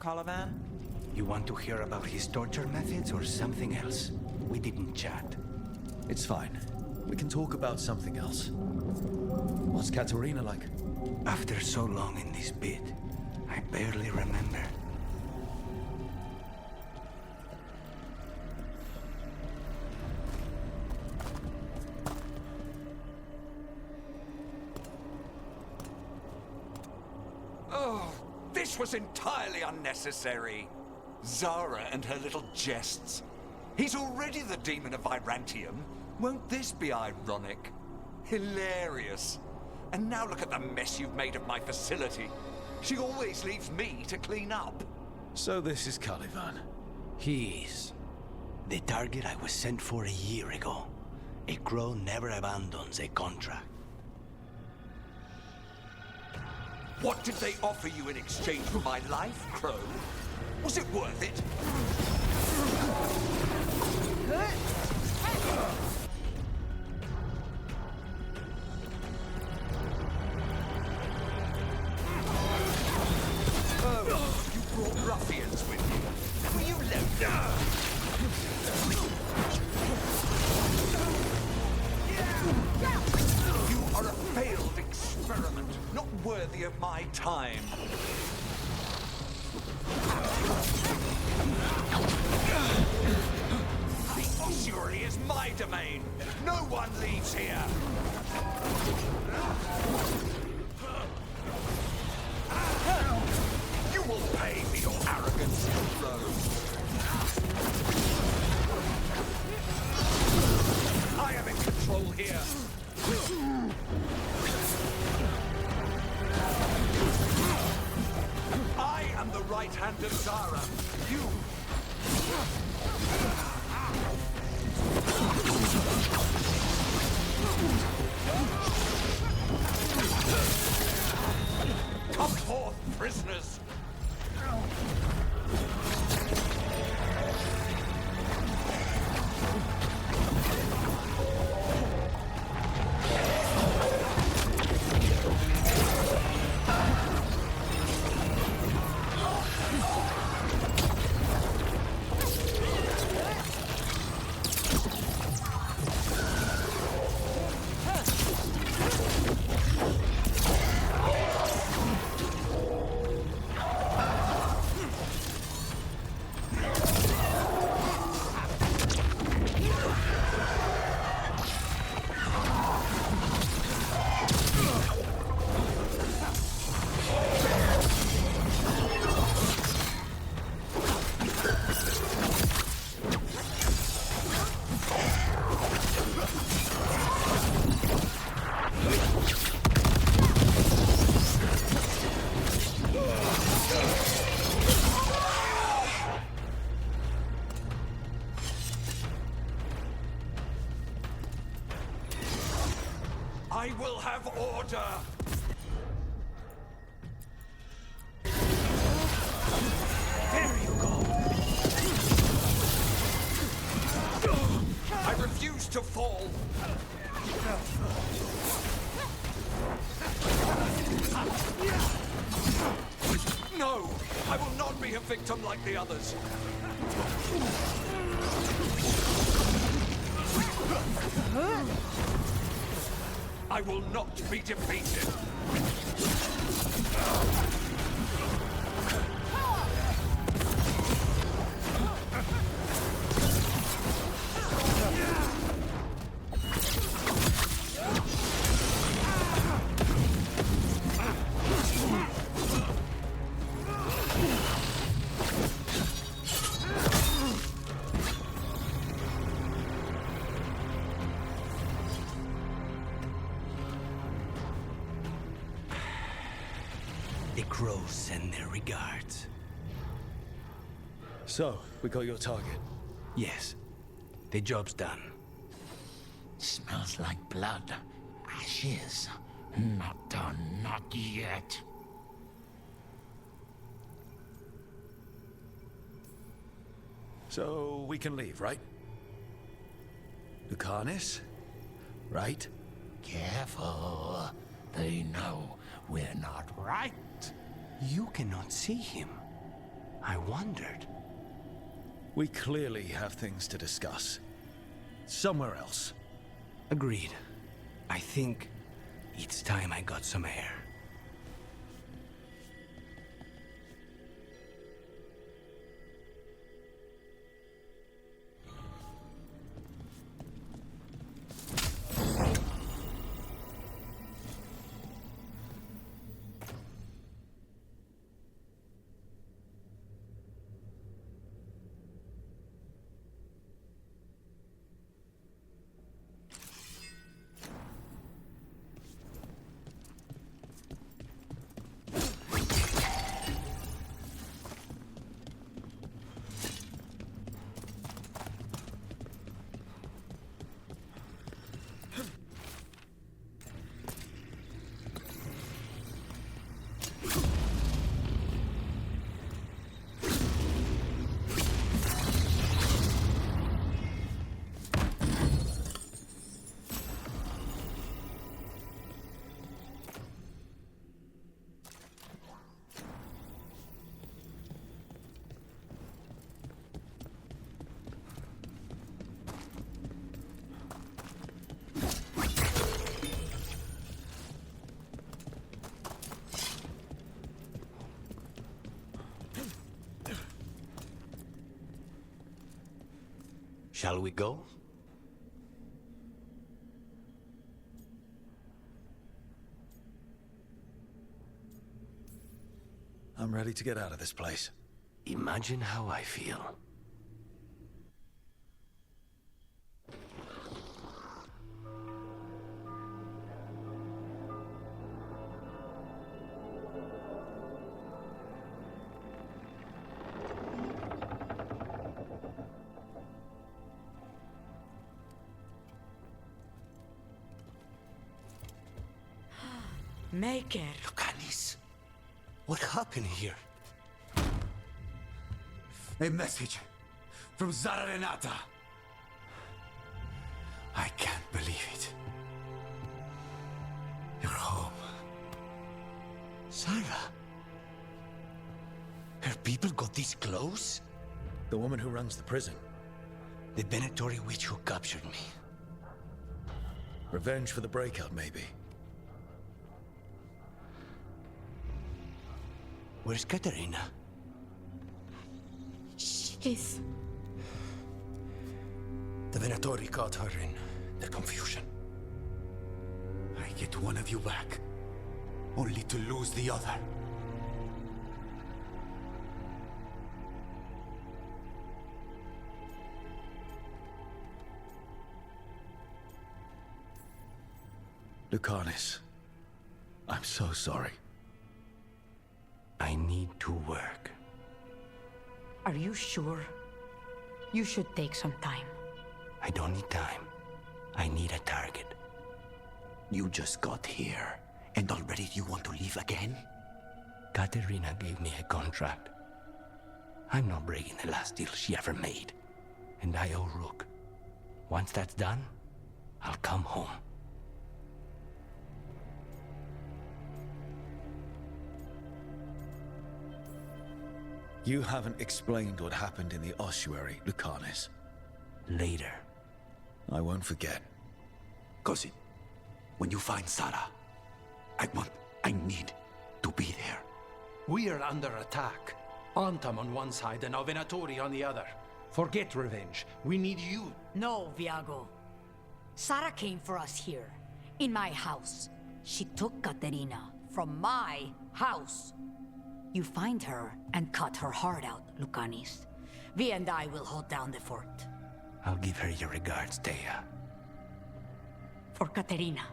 Caliban? You want to hear about his torture methods or something else? We didn't chat. It's fine. We can talk about something else. What's Katerina like? After so long in this bit, I barely remember. This was entirely unnecessary. Zara and her little jests. He's already the demon of Virantium. Won't this be ironic? Hilarious. And now look at the mess you've made of my facility. She always leaves me to clean up. So this is Caliban. He is. The target I was sent for a year ago. A crow never abandons a contract. What did they offer you in exchange for my life, Crow? Was it worth it? Oh, you brought ruffians with you. Will you let them? You are a failed experiment, not worthy of my time. The ossuary is my domain. No one leaves here. You will pay for your arrogance, Crow. I am in control here. I am the right hand of Zara. You... Come forth, prisoners! order! There you go! I refuse to fall! No! I will not be a victim like the others! I will not be defeated! The crows send their regards. So, we got your target. Yes. The job's done. Smells like blood. Ashes. Not done, not yet. So, we can leave, right? Lucanus? Right? Careful. They know we're not right. You cannot see him. I wondered. We clearly have things to discuss. Somewhere else. Agreed. I think it's time I got some air. Shall we go? I'm ready to get out of this place. Imagine how I feel. Maker. Lucanis, what happened here? A message from Zara Renata. I can't believe it. You're home. Sarah? Her people got this close? The woman who runs the prison. The Venatori witch who captured me. Revenge for the breakout, maybe. Where's Katerina? She's... The Venatori caught her in their confusion. I get one of you back, only to lose the other. Lucanus, I'm so sorry. I need to work. Are you sure? You should take some time. I don't need time. I need a target. You just got here. And already you want to leave again? Katerina gave me a contract. I'm not breaking the last deal she ever made. And I owe Rook. Once that's done, I'll come home. You haven't explained what happened in the ossuary, Lucanus. Later. I won't forget. Cousin, when you find Sarah, I need to be there. We are under attack. Antam on one side and our Venatori on the other. Forget revenge. We need you. No, Viago. Sarah came for us here, in my house. She took Katerina from my house. You find her and cut her heart out, Lucanis. Vi and I will hold down the fort. I'll give her your regards, Thea. For Katerina.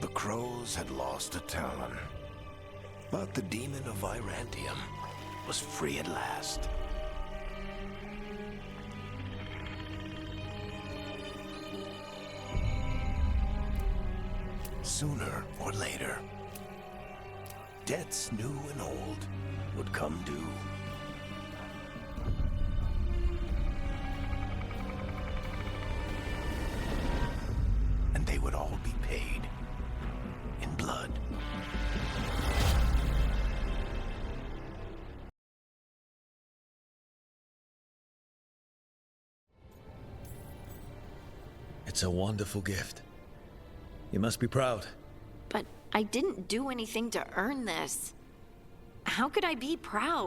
The crows had lost a talon, but the demon of Virantium was free at last. Sooner or later, debts new and old would come due. And they would all be paid in blood. It's a wonderful gift. You must be proud. But I didn't do anything to earn this. How could I be proud?